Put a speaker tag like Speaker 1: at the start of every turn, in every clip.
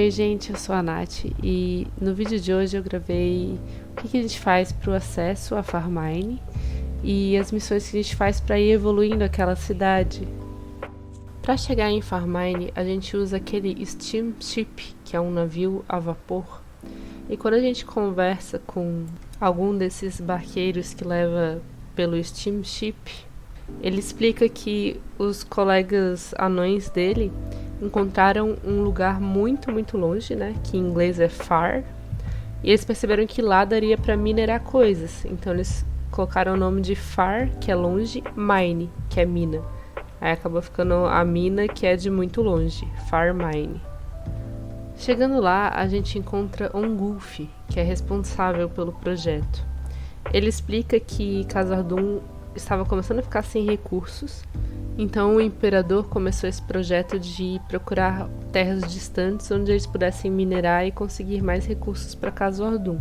Speaker 1: Oi gente, eu sou a Nath e no vídeo de hoje eu gravei o que a gente faz para o acesso a Farmine e as missões que a gente faz para ir evoluindo aquela cidade. Para chegar em Farmine a gente usa aquele steamship, que é um navio a vapor, e quando a gente conversa com algum desses barqueiros que leva pelo steamship, ele explica que os colegas anões dele encontraram um lugar muito longe, né, que em inglês é far, e eles perceberam que lá daria para minerar coisas, então eles colocaram o nome de far, que é longe, mine, que é mina. Aí acabou ficando a mina, que é de muito longe, far mine. Chegando lá, a gente encontra Ongulf, que é responsável pelo projeto. Ele explica que Khazad-dûm estava começando a ficar sem recursos, então o imperador começou esse projeto de procurar terras distantes onde eles pudessem minerar e conseguir mais recursos para Khazad-dûm.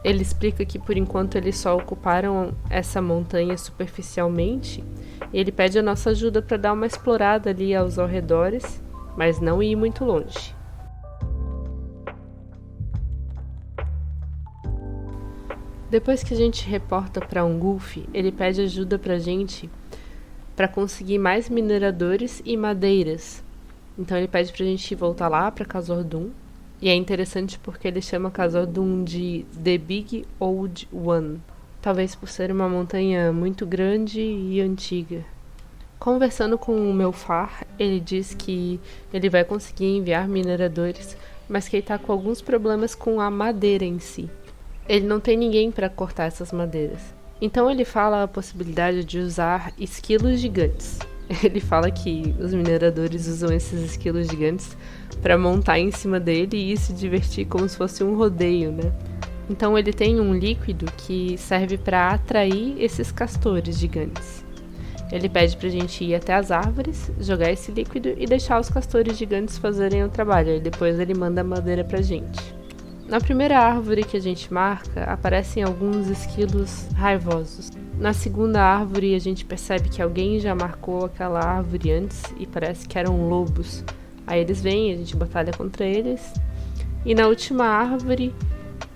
Speaker 1: Ele explica que por enquanto eles só ocuparam essa montanha superficialmente e ele pede a nossa ajuda para dar uma explorada ali aos arredores, mas não ir muito longe. Depois que a gente reporta para Ongulf, ele pede ajuda pra gente para conseguir mais mineradores e madeiras. Então ele pede pra gente voltar lá para Khazad-dûm. E é interessante porque ele chama Khazad-dûm de The Big Old One, talvez por ser uma montanha muito grande e antiga. Conversando com o Melfar, ele diz que ele vai conseguir enviar mineradores, mas que ele está com alguns problemas com a madeira em si. Ele não tem ninguém para cortar essas madeiras. Então ele fala a possibilidade de usar esquilos gigantes. Ele fala que os mineradores usam esses esquilos gigantes para montar em cima dele e se divertir como se fosse um rodeio, né? Então ele tem um líquido que serve para atrair esses castores gigantes. Ele pede pra gente ir até as árvores, jogar esse líquido e deixar os castores gigantes fazerem o trabalho. E depois ele manda a madeira pra gente. Na primeira árvore que a gente marca, aparecem alguns esquilos raivosos. Na segunda árvore, a gente percebe que alguém já marcou aquela árvore antes e parece que eram lobos. Aí eles vêm, a gente batalha contra eles. E na última árvore,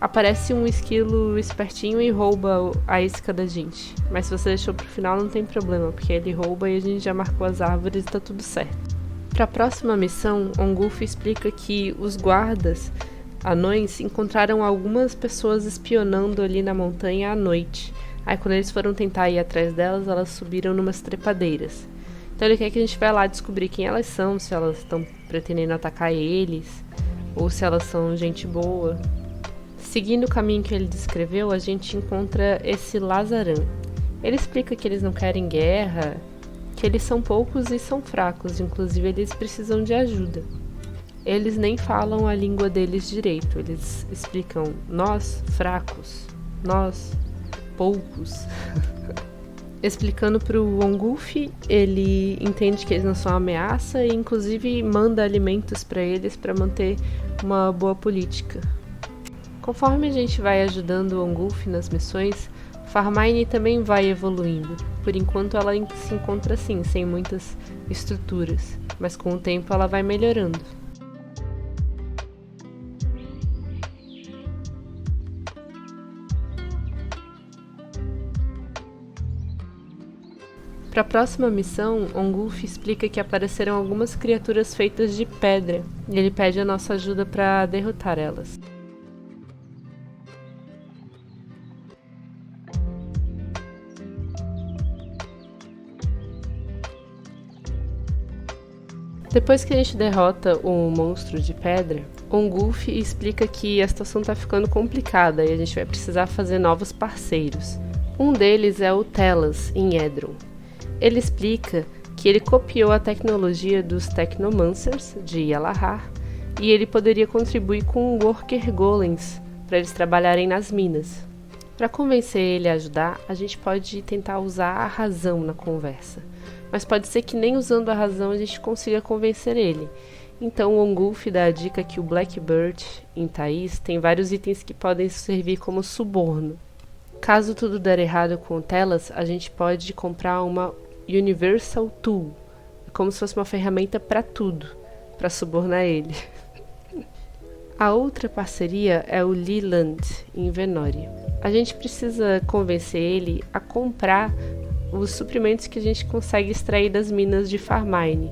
Speaker 1: aparece um esquilo espertinho e rouba a isca da gente. Mas se você deixou pro final, não tem problema, porque ele rouba e a gente já marcou as árvores e tá tudo certo. Para a próxima missão, Ongulf explica que os guardas anões encontraram algumas pessoas espionando ali na montanha à noite. Aí quando eles foram tentar ir atrás delas, elas subiram numas trepadeiras. Então ele quer que a gente vá lá descobrir quem elas são, se elas estão pretendendo atacar eles, ou se elas são gente boa. Seguindo o caminho que ele descreveu, a gente encontra esse Lazaran. Ele explica que eles não querem guerra, que eles são poucos e são fracos, inclusive eles precisam de ajuda. Eles nem falam a língua deles direito, eles explicam nós fracos, nós poucos. Explicando para o Ongulf, ele entende que eles não são ameaça e inclusive manda alimentos para eles para manter uma boa política. Conforme a gente vai ajudando o Ongulf nas missões, Farmine também vai evoluindo. Por enquanto ela se encontra assim, sem muitas estruturas, mas com o tempo ela vai melhorando. Para a próxima missão, Ongulf explica que apareceram algumas criaturas feitas de pedra e ele pede a nossa ajuda para derrotar elas. Depois que a gente derrota o monstro de pedra, Ongulf explica que a situação está ficando complicada e a gente vai precisar fazer novos parceiros. Um deles é o Telas, em Edron. Ele explica que ele copiou a tecnologia dos Technomancers, de Yalahar, e ele poderia contribuir com Worker Golems, para eles trabalharem nas minas. Para convencer ele a ajudar, a gente pode tentar usar a razão na conversa, mas pode ser que nem usando a razão a gente consiga convencer ele. Então o Ongulf dá a dica que o Blackbird, em Thais, tem vários itens que podem servir como suborno. Caso tudo der errado com o Telas, a gente pode comprar uma Universal Tool, como se fosse uma ferramenta para tudo, para subornar ele. A outra parceria é o Leland, em Venori. A gente precisa convencer ele a comprar os suprimentos que a gente consegue extrair das minas de Farmine.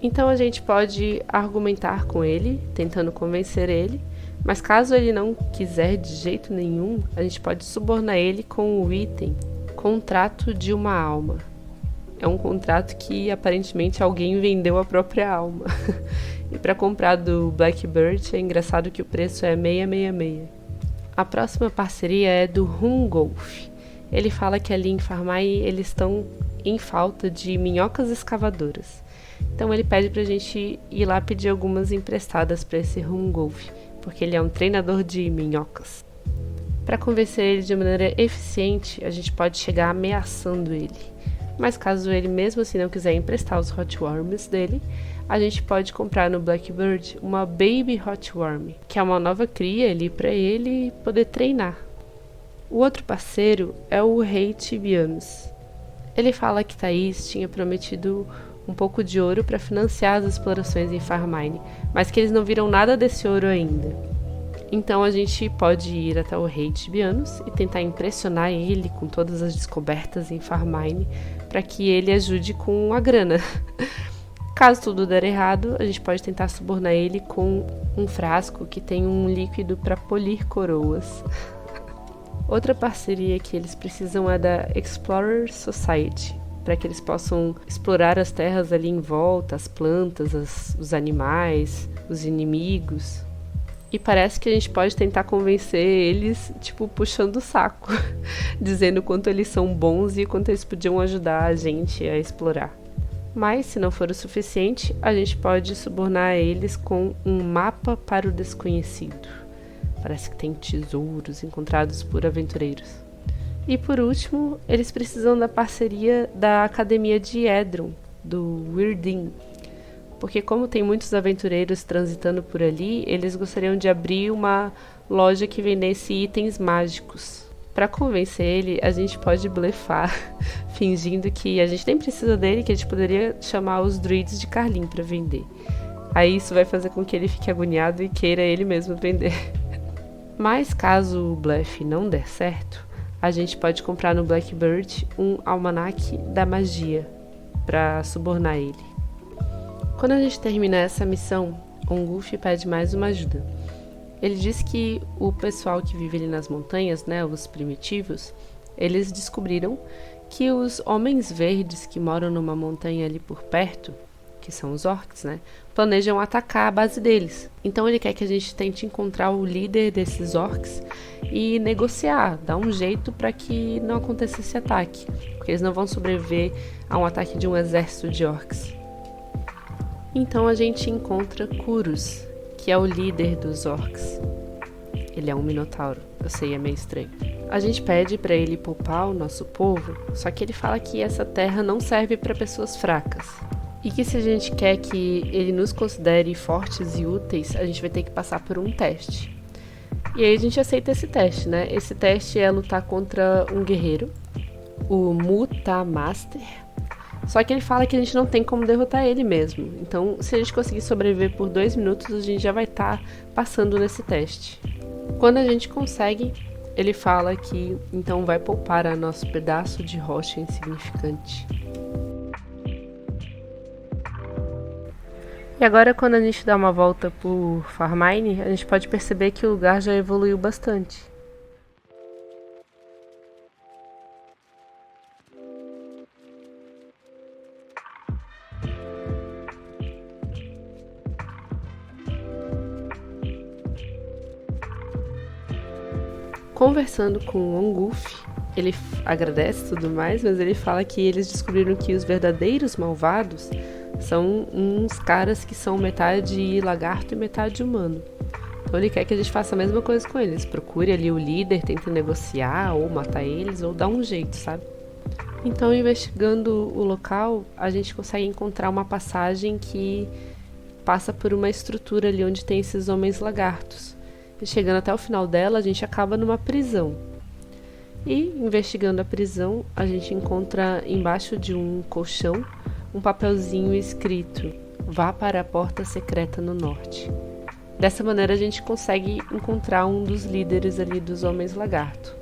Speaker 1: Então a gente pode argumentar com ele, tentando convencer ele, mas caso ele não quiser de jeito nenhum, a gente pode subornar ele com o item Contrato de uma Alma. É um contrato que aparentemente alguém vendeu a própria alma. E para comprar do Blackbird é engraçado que o preço é 666. A próxima parceria é do Hungolf. Ele fala que ali em Farmai eles estão em falta de minhocas escavadoras. Então ele pede pra gente ir lá pedir algumas emprestadas para esse Hungolf, porque ele é um treinador de minhocas. Para convencer ele de maneira eficiente, a gente pode chegar ameaçando ele. Mas caso ele mesmo assim não quiser emprestar os Hot Worms dele, a gente pode comprar no Blackbird uma Baby Hot Worm, que é uma nova cria ali para ele poder treinar. O outro parceiro é o Rei Tibianus. Ele fala que Thaís tinha prometido um pouco de ouro para financiar as explorações em Farmine, mas que eles não viram nada desse ouro ainda. Então a gente pode ir até o Rei Tibianus e tentar impressionar ele com todas as descobertas em Farmine para que ele ajude com a grana. Caso tudo der errado, a gente pode tentar subornar ele com um frasco que tem um líquido para polir coroas. Outra parceria que eles precisam é da Explorer Society, para que eles possam explorar as terras ali em volta, as plantas, os animais, os inimigos. E parece que a gente pode tentar convencer eles, tipo, puxando o saco, dizendo quanto eles são bons e quanto eles podiam ajudar a gente a explorar. Mas, se não for o suficiente, a gente pode subornar eles com um mapa para o desconhecido. Parece que tem tesouros encontrados por aventureiros. E por último, eles precisam da parceria da Academia de Edron, do Weirdin. Porque como tem muitos aventureiros transitando por ali, eles gostariam de abrir uma loja que vendesse itens mágicos. Para convencer ele, a gente pode blefar, fingindo que a gente nem precisa dele, que a gente poderia chamar os druids de Carlin para vender. Aí isso vai fazer com que ele fique agoniado e queira ele mesmo vender. Mas caso o blefe não der certo, a gente pode comprar no Blackbird um almanaque da magia para subornar ele. Quando a gente termina essa missão, Ongulf pede mais uma ajuda. Ele diz que o pessoal que vive ali nas montanhas, né, os primitivos, eles descobriram que os homens verdes que moram numa montanha ali por perto, que são os orcs, né, planejam atacar a base deles. Então ele quer que a gente tente encontrar o líder desses orcs e negociar, dar um jeito para que não aconteça esse ataque, porque eles não vão sobreviver a um ataque de um exército de orcs. Então a gente encontra Kurus, que é o líder dos orcs. Ele é um minotauro, eu sei, é meio estranho. A gente pede para ele poupar o nosso povo, só que ele fala que essa terra não serve para pessoas fracas. E que se a gente quer que ele nos considere fortes e úteis, a gente vai ter que passar por um teste. E aí a gente aceita esse teste, né? Esse teste é lutar contra um guerreiro, o Mutamaster. Só que ele fala que a gente não tem como derrotar ele mesmo. Então, se a gente conseguir sobreviver por 2 minutos, a gente já vai estar passando nesse teste. Quando a gente consegue, ele fala que então vai poupar a nosso pedaço de rocha insignificante. E agora, quando a gente dá uma volta por Farmine, a gente pode perceber que o lugar já evoluiu bastante. Conversando com o Ongulf, ele agradece e tudo mais, mas ele fala que eles descobriram que os verdadeiros malvados são uns caras que são metade lagarto e metade humano. Então ele quer que a gente faça a mesma coisa com eles. Procure ali o líder, tente negociar, ou matar eles, ou dar um jeito, sabe? Então, investigando o local, a gente consegue encontrar uma passagem que passa por uma estrutura ali onde tem esses homens lagartos. E chegando até o final dela, a gente acaba numa prisão. E, investigando a prisão, a gente encontra embaixo de um colchão um papelzinho escrito: "Vá para a porta secreta no norte". Dessa maneira a gente consegue encontrar um dos líderes ali dos Homens Lagarto.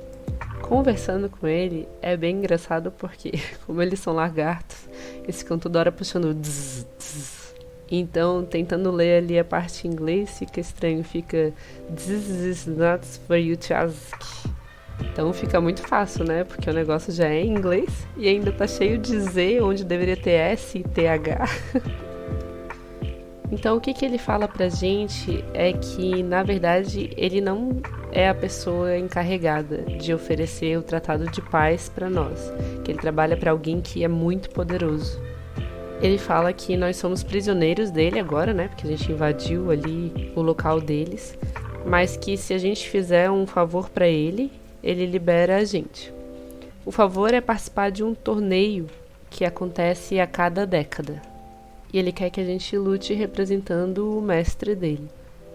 Speaker 1: Conversando com ele é bem engraçado porque, como eles são lagartos, eles ficam toda hora puxando dzz, dzz. Então, tentando ler ali a parte em inglês fica estranho, fica "This is not for you to ask". Então fica muito fácil, né? Porque o negócio já é em inglês e ainda tá cheio de Z onde deveria ter S e TH. Então o que ele fala pra gente é que, na verdade, ele não é a pessoa encarregada de oferecer o Tratado de Paz pra nós, que ele trabalha pra alguém que é muito poderoso. Ele fala que nós somos prisioneiros dele agora, né? Porque a gente invadiu ali o local deles, mas que se a gente fizer um favor pra ele, ele libera a gente. O favor é participar de um torneio que acontece a cada década. E ele quer que a gente lute representando o mestre dele.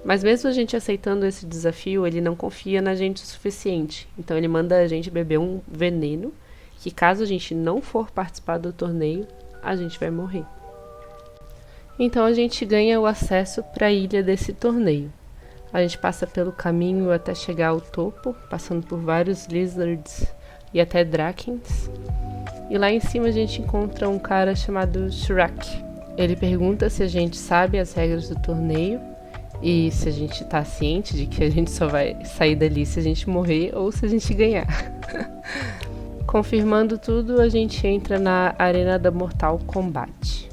Speaker 1: Mas mesmo a gente aceitando esse desafio, ele não confia na gente o suficiente. Então ele manda a gente beber um veneno, que caso a gente não for participar do torneio, a gente vai morrer. Então a gente ganha o acesso para a ilha desse torneio. A gente passa pelo caminho até chegar ao topo, passando por vários lizards e até drakens. E lá em cima a gente encontra um cara chamado Shrek. Ele pergunta se a gente sabe as regras do torneio e se a gente tá ciente de que a gente só vai sair dali se a gente morrer ou se a gente ganhar. Confirmando tudo, a gente entra na Arena da Mortal Kombat.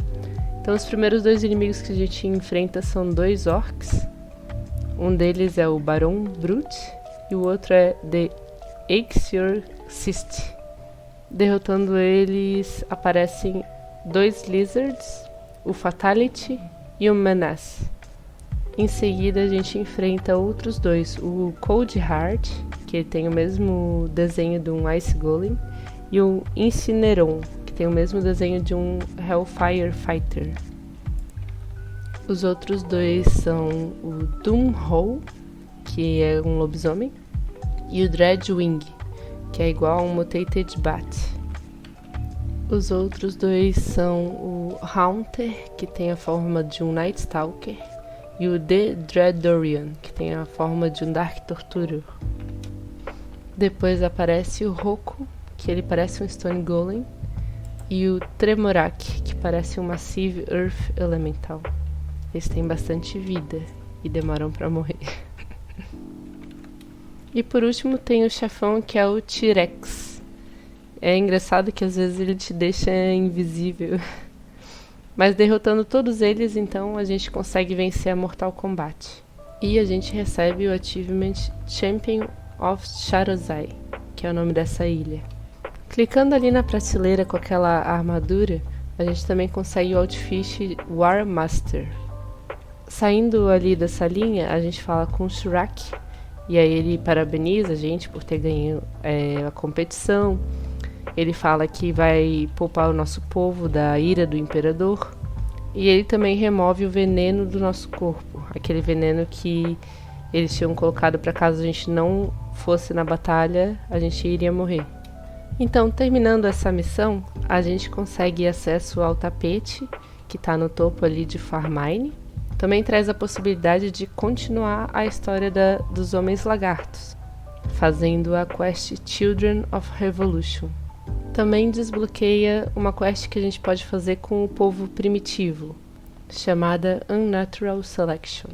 Speaker 1: Então os primeiros dois inimigos que a gente enfrenta são dois orcs. Um deles é o Baron Brute e o outro é The Exorcist. Derrotando eles aparecem dois lizards, o Fatality e o Menace. Em seguida a gente enfrenta outros dois, o Cold Heart, que tem o mesmo desenho de um Ice Golem, e o Incineron, que tem o mesmo desenho de um Hellfire Fighter. Os outros dois são o Doomhole, que é um lobisomem, e o Dreadwing, que é igual a um Mutated Bat. Os outros dois são o Haunter, que tem a forma de um Night Stalker, e o The Dreadorian, que tem a forma de um Dark Torturer. Depois aparece o Roku, que ele parece um Stone Golem, e o Tremorak, que parece um Massive Earth Elemental. Eles têm bastante vida e demoram pra morrer. E por último tem o chefão, que é o T-Rex. É engraçado que às vezes ele te deixa invisível. Mas derrotando todos eles, então, a gente consegue vencer a Mortal Kombat. E a gente recebe o Achievement Champion of Sharozai, que é o nome dessa ilha. Clicando ali na prateleira com aquela armadura, a gente também consegue o Outfit War Master. Saindo ali dessa linha, a gente fala com o Shrek, e aí ele parabeniza a gente por ter ganho a competição. Ele fala que vai poupar o nosso povo da ira do imperador. E ele também remove o veneno do nosso corpo. Aquele veneno que eles tinham colocado para caso a gente não fosse na batalha, a gente iria morrer. Então, terminando essa missão, a gente consegue acesso ao tapete, que está no topo ali de Farmine. Também traz a possibilidade de continuar a história dos Homens Lagartos, fazendo a quest Children of Revolution. Também desbloqueia uma quest que a gente pode fazer com o povo primitivo, chamada Unnatural Selection.